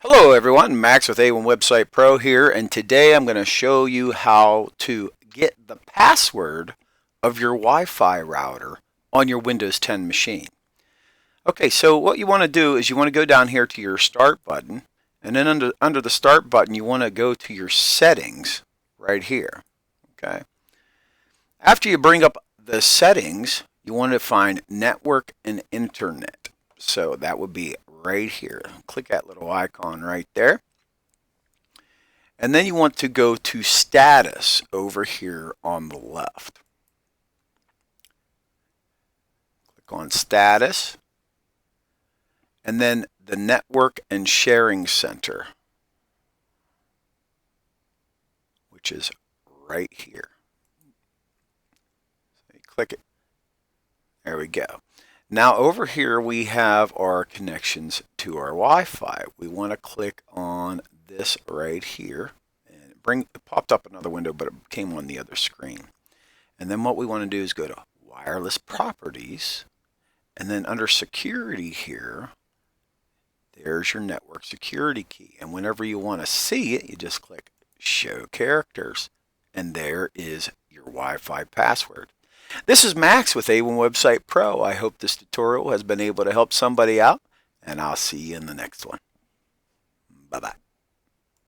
Hello everyone, Max with A1 Website Pro here, and today I'm going to show you how to get the password of your Wi-Fi router on your Windows 10 machine. Okay, so what you want to do is you want to go down here to your Start button, and then under the Start button you want to go to your Settings right here. Okay. After you bring up the settings, you want to find Network and Internet. So that would be right here. Click that little icon right there. And then you want to go to Status over here on the left. Click on Status. And then the Network and Sharing Center, which is right here. So you click it. There we go. Now over here we have our connections to our Wi-Fi. We want to click on this right here, and it popped up another window, but it came on the other screen. And then what we want to do is go to Wireless Properties, and then under Security here, there's your network security key. And whenever you want to see it, you just click Show Characters, and there is your Wi-Fi password. This is Max with A1 Website Pro. I hope this tutorial has been able to help somebody out, and I'll see you in the next one. Bye-bye.